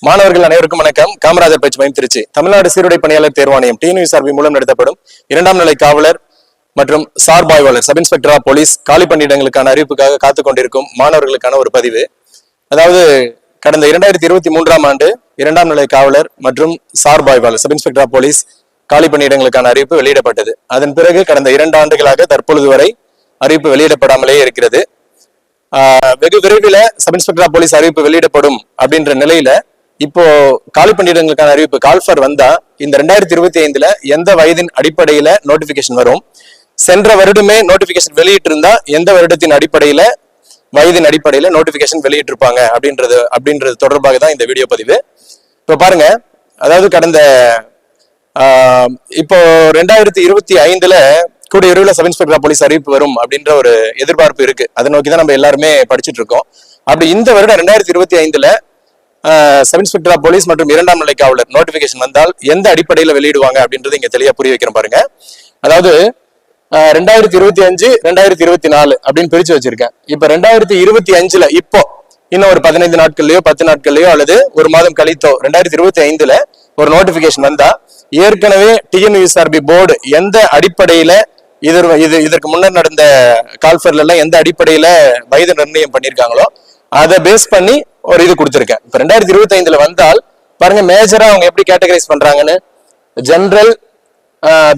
மாணவர்கள் அனைவருக்கும் வணக்கம். காமராஜர் பயிற்சி மையம் திருச்சி. தமிழ்நாடு சீருடை பணியாளர் தேர்வாணையம் TNUSRB மூலம் நடத்தப்படும் 2ஆம் நிலை காவலர் மற்றும் சார்பு ஆய்வாளர் சப் இன்ஸ்பெக்டர் ஆஃப் போலீஸ் காலி பணியிடங்களுக்கான அறிவிப்புக்காக காத்துக் கொண்டிருக்கும் மாணவர்களுக்கான ஒரு பதிவு. அதாவது கடந்த 2023ஆம் ஆண்டு 2ஆம் நிலை காவலர் மற்றும் சார்பு ஆய்வாளர் சப் இன்ஸ்பெக்டர் ஆஃப் போலீஸ் காலி பணியிடங்களுக்கான அறிவிப்பு வெளியிடப்பட்டது. அதன் பிறகு கடந்த 2 ஆண்டுகளாக தற்பொழுது வரை அறிவிப்பு வெளியிடப்படாமலே இருக்கிறது. வெகு விரைவில் சப் இன்ஸ்பெக்டர் ஆஃப் போலீஸ் அறிவிப்பு வெளியிடப்படும் அப்படின்ற நிலையில இப்போ காலி பணியிடங்களுக்கான அறிவிப்பு கால்ஃபர் வந்தா இந்த 2025ல எந்த வயதின் அடிப்படையில நோட்டிபிகேஷன் வரும், சென்ற வருடமே நோட்டிபிகேஷன் வெளியிட்டு இருந்தா எந்த வருடத்தின் அடிப்படையில வயதின் அடிப்படையில நோட்டிபிகேஷன் வெளியிட்டிருப்பாங்க அப்படின்றது தொடர்பாக தான் இந்த வீடியோ பதிவு. இப்போ பாருங்க, அதாவது கடந்த இப்போ 2025ல கூடிய விரைவில் சப் இன்ஸ்பெக்டர் ஆஃப் போலீஸ் அறிவிப்பு வரும் அப்படின்ற ஒரு எதிர்பார்ப்பு இருக்கு. அதை நோக்கி தான் நம்ம எல்லாருமே படிச்சுட்டு இருக்கோம். அப்படி இந்த வருடம் 2025ல சப் இன்ஸ்பெக்டர் ஆஃப் போலீஸ் மற்றும் 2ஆம் நிலை காவலர் நோட்டிபிகேஷன் வந்தால் எந்த அடிப்படையில வெளியிடுவாங்க அப்படின்றது இங்க தெளிவா புரிய வைக்கிறேன் பாருங்க. அதாவது 2025 2024 அப்படின்னு பிரிச்சு வச்சிருக்கேன். இப்ப 2025ல இப்போ இன்னும் ஒரு 15 நாட்கள்லயோ 10 நாட்கள்லயோ அல்லது ஒரு மாதம் கழித்தோ 2025ல ஒரு நோட்டிபிகேஷன் வந்தா ஏற்கனவே TNUSRB போர்டு எந்த அடிப்படையில இதற்கு முன்னர் நடந்த கால்ஃபர்ல எல்லாம் எந்த அடிப்படையில வயது நிர்ணயம் பண்ணிருக்காங்களோ அதை பேஸ் பண்ணி ஒரு இது கொடுத்திருக்கேன். இப்ப 2025ல வந்தால் பாருங்க, மேஜரா அவங்க எப்படி கேட்டகரைஸ் பண்றாங்கன்னு, general,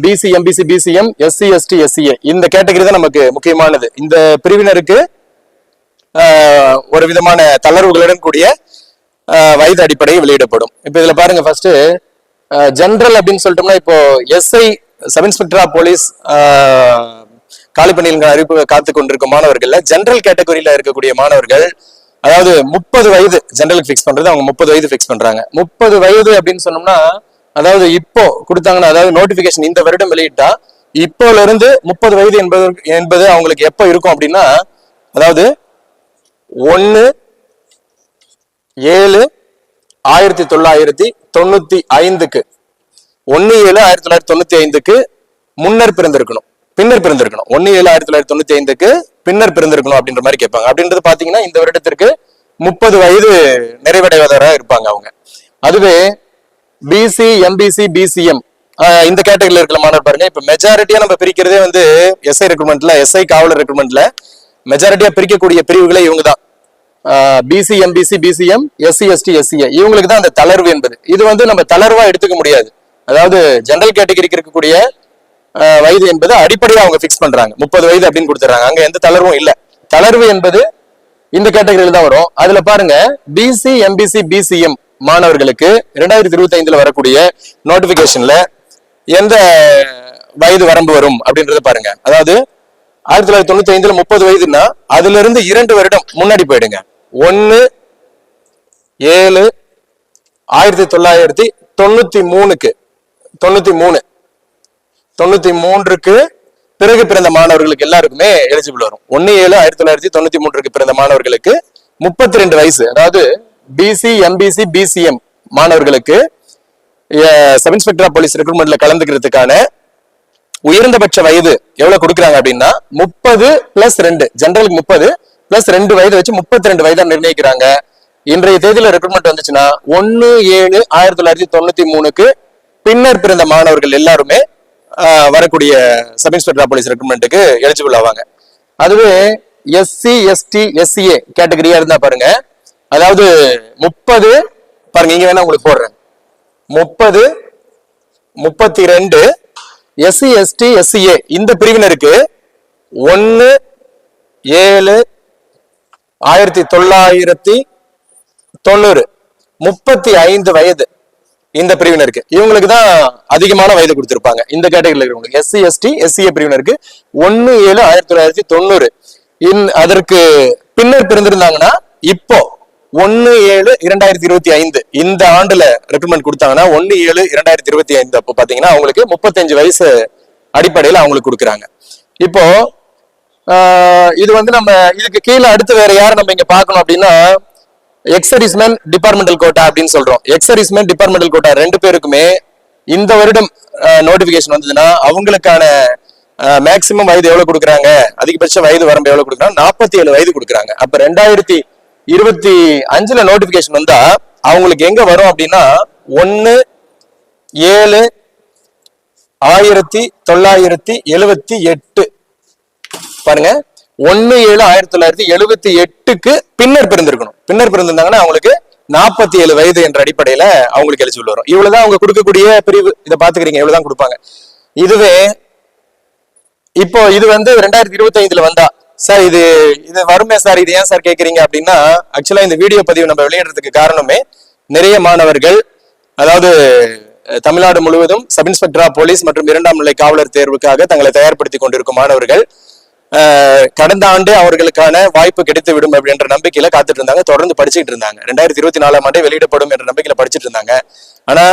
BC MBC BCM SC ST SCA இந்த கேட்டகரி தான் நமக்கு முக்கியமானது. இந்த பிரிவினருக்கு ஒரு விதமான தளர்வுகளுடன் கூடிய வயது அடிப்படை வெளியிடப்படும். இப்ப இதுல பாருங்க, ஃபர்ஸ்ட் ஜெனரல் அப்படின்னு சொல்லிட்டோம்னா இப்போ SI sub inspector of police காலி பணியிடங்கள் அறிவிப்பு காத்து கொண்டிருக்கும் மாணவர்கள்ல ஜெனரல் கேட்டகரியில இருக்கக்கூடிய மாணவர்கள், அதாவது 30 வயது ஜெனரலுக்கு ஃபிக்ஸ் பண்றது, அவங்க 30 வயது ஃபிக்ஸ் பண்றாங்க. 30 வயது அப்படின்னு சொன்னோம்னா, அதாவது இப்போ கொடுத்தாங்கன்னா, அதாவது நோட்டிபிகேஷன் இந்த வருடம் வெளியிட்டா இப்போல இருந்து 30 வயது என்பது அவங்களுக்கு எப்ப இருக்கும் அப்படின்னா, அதாவது 1/7/1995க்கு 1/7/1995க்கு முன்னர் பிறந்திருக்கணும், பின்னர் பிறந்திருக்கணும். 1/7/1995க்கு பின்னர் பிறந்திருக்கணும் அப்படின்ற மாதிரி கேட்பாங்க. அப்படின்றது பாத்தீங்கன்னா இந்த வருடத்திற்கு 30 வயது நிறைவடைவதா இருப்பாங்க அவங்க. அதுவே BC MBC BCM இந்த கேட்டகரியில இருக்கிற மாணவர் பாருங்க, இப்ப மெஜாரிட்டியா நம்ம பிரிக்கிறதே வந்து SI ரெக்ரூட்மெண்ட்ல, SI காவலர் ரெக்ரூட்மெண்ட்ல மெஜாரிட்டியா பிரிக்கக்கூடிய பிரிவுகளே இவங்க தான். BC MBC BCM SC ST SCA இவங்களுக்கு தான் அந்த தளர்வு என்பது. இது வந்து நம்ம தளர்வா எடுத்துக்க முடியாது. அதாவது ஜெனரல் கேட்டகரிக்கு இருக்கக்கூடிய வயது என்பது அடிப்படையா அவங்க பிக்ஸ் பண்றாங்க, 30 வயது அப்படின்னு கொடுத்துறாங்க. அங்க எந்த தளர்வும் இல்ல. தளர்வு என்பது இந்த கேட்டகரியில தான் வரும். அதுல பாருங்க, BC MBC BCM மாணவர்களுக்கு 2025ல வரக்கூடிய நோட்டிபிகேஷன்ல எந்த வயது வரம்பு வரும் அப்படின்றத பாருங்க. அதாவது 1995ல 30 வயதுன்னா அதுல இருந்து 2 வருடம் முன்னாடி போயிடுங்க. 1/7/1993க்கு 93க்கு பிறகு பிறந்த மாணவர்களுக்கு எல்லாருக்குமே எலிஜிபிள் வரும். 1/7/1993க்கு பிறந்த மாணவர்களுக்கு 32 வயசு. அதாவது BC MBC BCM மாணவர்களுக்கு சப் இன்ஸ்பெக்டர் ஆஃப் போலீஸ் ரெக்ரூட்மெண்ட்ல கலந்துக்கிறதுக்கான உயர்ந்தபட்ச வயது எவ்வளவு கொடுக்குறாங்க அப்படின்னா 30+2, ஜெனரலுக்கு 30+2 வயது வச்சு 32 வயதா நிர்ணயிக்கிறாங்க. இன்றைய தேதியில ரெக்ரூட்மெண்ட் வந்துச்சுன்னா 1/7/1993க்கு பின்னர் பிறந்த மாணவர்கள் எல்லாருமே வரக்கூடிய சப் இன்ஸ்பெக்டர் ஆஃப் போலீஸ் ரெக்ரூட்மெண்ட்டுக்கு எலிஜிபிள் ஆவாங்க. அதுவே SC ST SCA கேட்டகரியா இருந்தா பாருங்க, அதாவது 30 பாருங்க, இங்க வேணா உங்களுக்கு போடுறேன், 30 32 SC ST SCA இந்த பிரிவினருக்கு 1/7/1990 35 வயது இந்த பிரிவினருக்கு. இவங்களுக்கு தான் அதிகமான வயது கொடுத்திருப்பாங்க. இந்த கேட்டகரியில் இருக்கிறவங்களுக்கு SC ST SCA பிரிவினருக்கு 1/7/1990. அதற்கு பின்னர் பிறந்திருந்தாங்கன்னா இப்போ 1/7/2025 இந்த ஆண்டுல ரெக்ரூட்மெண்ட் கொடுத்தாங்கன்னா 1/7/2025 அப்போ பாத்தீங்கன்னா அவங்களுக்கு 35 வயசு அடிப்படையில அவங்களுக்கு கொடுக்குறாங்க. இப்போ இது வந்து நம்ம இதுக்கு கீழே அடுத்து வேற யாரும் நம்ம இங்க பாக்கணும் அப்படின்னா, எக்ஸர்வீஸ்மேன் டிபார்ட்மெண்டல் கோட்டா அப்படின்னு சொல்றோம். எக்ஸர்வீஸ்மேன் டிபார்ட்மெண்டல் கோட்டா 2 பேருக்குமே இந்த வருடம் நோட்டிபிகேஷன் வந்ததுன்னா அவங்களுக்கான மேக்சிமம் வயது எவ்வளவு கொடுக்குறாங்க, அதிகபட்ச வயது வரம்பு எவ்வளவு கொடுக்குறாங்க, 47 வயது கொடுக்குறாங்க. அப்ப 2025ல நோட்டிபிகேஷன் வந்தா அவங்களுக்கு எங்க வரும் அப்படின்னா 1/7/1978 பாருங்க, 1/7/1978க்கு பின்னர் பிறந்திருக்கணும். பின்னர் பிறந்திருந்தாங்கன்னா அவங்களுக்கு 47 வயது என்ற அடிப்படையில அவங்களுக்கு எலிஜிபிள் வரும். இவ்வளவுதான் அவங்க கொடுக்கக்கூடிய பிரிவு. இதை பாத்துக்கிறீங்க, இவ்வளவுதான் கொடுப்பாங்க. இதுவே இப்போ இது 2025ல வந்தா, சார் இது வருமே சார், இது ஏன் சார் கேக்குறீங்க அப்படின்னா, ஆக்சுவலா இந்த வீடியோ பதிவு நம்ம வெளியிடுறதுக்கு காரணமே நிறைய மாணவர்கள், அதாவது தமிழ்நாடு முழுவதும் சப் இன்ஸ்பெக்டர் ஆஃப் போலீஸ் மற்றும் 2ஆம் நிலை காவலர் தேர்வுக்காக தங்களை தயார்படுத்திக் கொண்டிருக்கும் மாணவர்கள் கடந்த ஆண்டே அவர்களுக்கான வாய்ப்பு கிடைத்து விடும் அப்படின்ற நம்பிக்கையில காத்துட்டு இருந்தாங்க, தொடர்ந்து படிச்சுட்டு இருந்தாங்க. 2024ஆம் ஆண்டே வெளியிடப்படும் என்ற நம்பிக்கையில படிச்சுட்டு இருந்தாங்க. ஆனா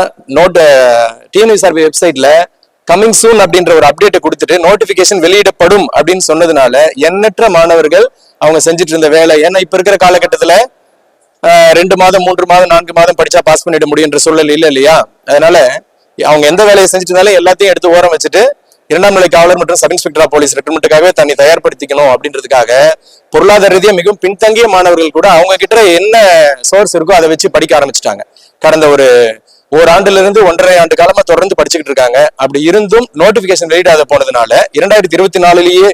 டிஎன்யூஎஸ்ஆர்பி வெப்சைட்ல கமிங் சூன் அப்படின்ற ஒரு அப்டேட்டை கொடுத்துட்டு நோட்டிபிகேஷன் வெளியிடப்படும் அப்படின்னு சொன்னதுனால எண்ணற்ற மாணவர்கள் அவங்க செஞ்சுட்டு இருந்த வேலை, ஏன்னா இப்ப இருக்கிற காலகட்டத்துல 2 மாதம் 3 மாதம் 4 மாதம் படிச்சா பாஸ் பண்ணிட முடியுன்ற சூழல் இல்லையா? அதனால அவங்க எந்த வேலையை செஞ்சுட்டு இருந்தாலும் எல்லாத்தையும் எடுத்து ஓரம் வச்சுட்டு 2ஆம் நிலை காவலர் மற்றும் சப் இன்ஸ்பெக்டர் ஆஃப் போலீஸ் ரெக்ரூட்மெண்ட்டுக்காகவே தன்னை தயார்படுத்திக்கணும் அப்படின்றதுக்காக பொருளாதார ரீதியாக மிகவும் பின்தங்கிய மாணவர்கள் கூட அவங்க கிட்ட என்ன சோர்ஸ் இருக்கோ அதை வச்சு படிக்க ஆரம்பிச்சுட்டாங்க. கடந்த ஒரு ஆண்டுல இருந்து 1.5 ஆண்டு காலமா தொடர்ந்து படிச்சுக்கிட்டு இருக்காங்க. அப்படி இருந்தும் நோட்டிபிகேஷன் வெளியிடாத போனதுனால 2024லேயே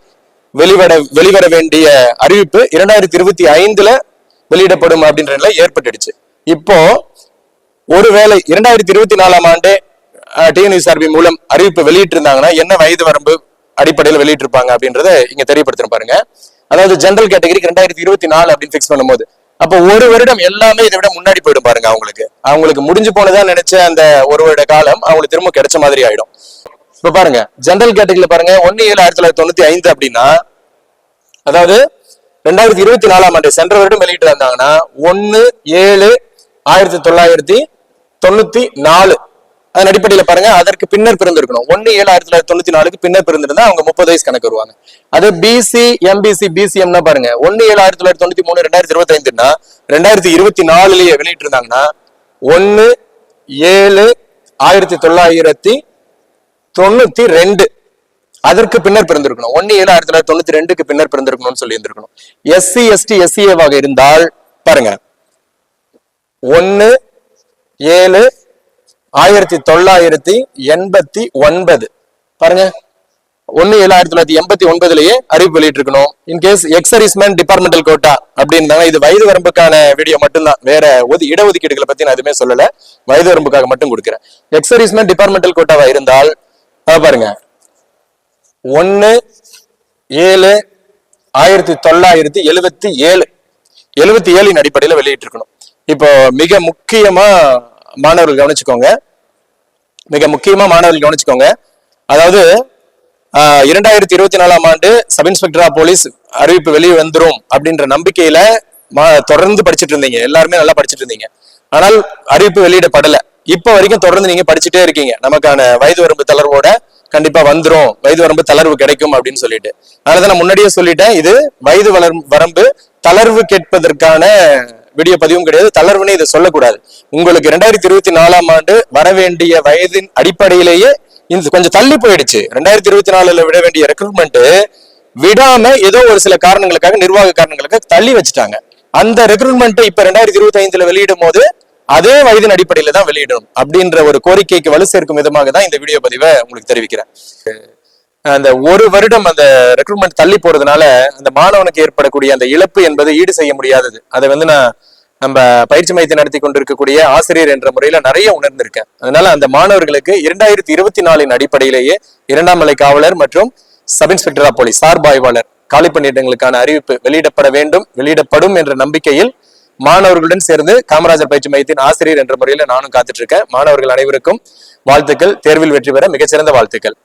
வெளிவர வேண்டிய அறிவிப்பு 2025ல வெளியிடப்படும் அப்படின்ற நிலை ஏற்பட்டுடுச்சு. இப்போ ஒருவேளை 2024ஆம் ஆண்டு டிஎன்யூஎஸ்ஆர்பி மூலம் அறிவிப்பு வெளியிட்டு இருந்தாங்கன்னா என்ன வயது வரம்பு அடிப்படையில் வெளியிட்டு இருப்பாங்க அப்படின்றத இங்க தெரியப்படுத்துறேன் பாருங்க. அதாவது ஜெனரல் கேட்டகரிக்கு 2024 அப்படின்னு பிக்ஸ் பண்ணும்போது அப்போ ஒரு வருடம் எல்லாமே இதை விட முன்னாடி போயிடும் பாருங்க. அவங்களுக்கு முடிஞ்சு போனதான் நினைச்ச அந்த ஒரு வருட காலம் அவங்களுக்கு திரும்ப கிடைச்ச மாதிரி ஆயிடும். இப்ப பாருங்க, ஜெனரல் கேட்டகரியில பாருங்க 1/7/1995 அப்படின்னா, அதாவது 2024ஆம் ஆண்டு சென்ற வருடம் வெளியிட்டு இருந்தாங்கன்னா 1/7/1994 அதன் அடிப்படையில பாருங்க, அதற்கு பின்னர் பிறந்திருக்கணும். 1/7/1994க்கு பின்னர் பிறந்திருந்தா அவங்க 30 வயசு கணக்கு வருவாங்க. அது பிசி எம்பிசி பிசிஎம்னா பாருங்க 1/7/1993 2025ன்னா 2024லயே வெளியிட்டு இருந்தாங்கன்னா 1/7/1992 அதற்கு பின்னர் பிறந்திருக்கணும். 1/7/1992க்கு பின்னர் பிறந்திருக்கணும்னு சொல்லி இருந்திருக்கணும். எஸ்சி எஸ்டி எஸ்சிஏவாக இருந்தால் பாருங்க 1/7/1989 பாருங்க, 1/7/1989லயே அறிவிப்பு வெளியிட்டு இருக்கணும். இன்கேஸ் எக்ஸர்வீஸ்மேன் டிபார்ட்மெண்டல் கோட்டா அப்படின்னு இது வயது வரம்புக்கான வீடியோ மட்டும்தான், வேற இடஒதுக்கீடுகளை பத்தி நான் எதுவுமே சொல்லல, வயது வரம்புக்காக மட்டும் கொடுக்கிறேன். எக்ஸர்வீஸ்மேன் டிபார்ட்மெண்டல் கோட்டாவா இருந்தால் பாருங்க 1/7/1977 அடிப்படையில வெளியிட்டு இருக்கணும். இப்போ மிக முக்கியமா மாணவர்கள் கவனிச்சுக்கோங்க, அதாவது 2024ஆம் ஆண்டு சப் இன்ஸ்பெக்டர் ஆஃப் போலீஸ் அறிவிப்பு வெளியே வந்துரும் அப்படின்ற நம்பிக்கையில தொடர்ந்து படிச்சுட்டு இருந்தீங்க, எல்லாருமே நல்லா படிச்சுட்டு இருந்தீங்க. ஆனால் அறிவிப்பு வெளியிடப்படல. இப்ப வரைக்கும் தொடர்ந்து நீங்க படிச்சுட்டே இருக்கீங்க, நமக்கான வயது வரம்பு தளர்வோட கண்டிப்பா வந்துரும், வயது வரம்பு தளர்வு கிடைக்கும் அப்படின்னு சொல்லிட்டு. அதனாலதான் நான் முன்னாடியே சொல்லிட்டேன், இது வயது வரம்பு தளர்வு கேட்பதற்கான வீடியோ பதிவும் கிடையாது, தளர்வுன்னு இதை சொல்லக்கூடாது. உங்களுக்கு 2024ஆம் ஆண்டு வர வேண்டிய வயதின் அடிப்படையிலேயே கொஞ்சம் தள்ளி போயிடுச்சு. 2024ல விட வேண்டிய ரெக்ரூட்மெண்ட் விடாம ஏதோ ஒரு சில காரணங்களுக்காக, நிர்வாக காரணங்களுக்காக தள்ளி வச்சுட்டாங்க. அந்த ரெக்ரூட்மெண்ட் இப்ப 2025ல வெளியிடும் போது அதே வயதின் அடிப்படையில தான் வெளியிடணும் அப்படின்ற ஒரு கோரிக்கைக்கு வலு சேர்க்கும் விதமாக தான் இந்த வீடியோ பதிவை உங்களுக்கு தெரிவிக்கிறேன். அந்த ஒரு வருடம் அந்த ரெக்ரூட்மெண்ட் தள்ளி போறதுனால அந்த மாணவனுக்கு ஏற்படக்கூடிய அந்த இழப்பு என்பது ஈடு செய்ய முடியாதது. அதை நம்ம பயிற்சி மையத்தை நடத்தி கொண்டிருக்கக்கூடிய ஆசிரியர் என்ற முறையில நிறைய உணர்ந்திருக்கேன். அதனால அந்த மாணவர்களுக்கு 2024 அடிப்படையிலேயே 2ஆம் நிலை காவலர் மற்றும் சப் இன்ஸ்பெக்டர் ஆஃப் போலீஸ் சார்பு ஆய்வாளர் காலி பணியிடங்களுக்கான அறிவிப்பு வெளியிடப்படும் என்ற நம்பிக்கையில் மாணவர்களுடன் சேர்ந்து காமராஜர் பயிற்சி மையத்தின் ஆசிரியர் என்ற முறையில நானும் காத்துட்டு இருக்கேன். மாணவர்கள் அனைவருக்கும் வாழ்த்துக்கள், தேர்வில் வெற்றி பெற மிகச்சிறந்த வாழ்த்துக்கள்.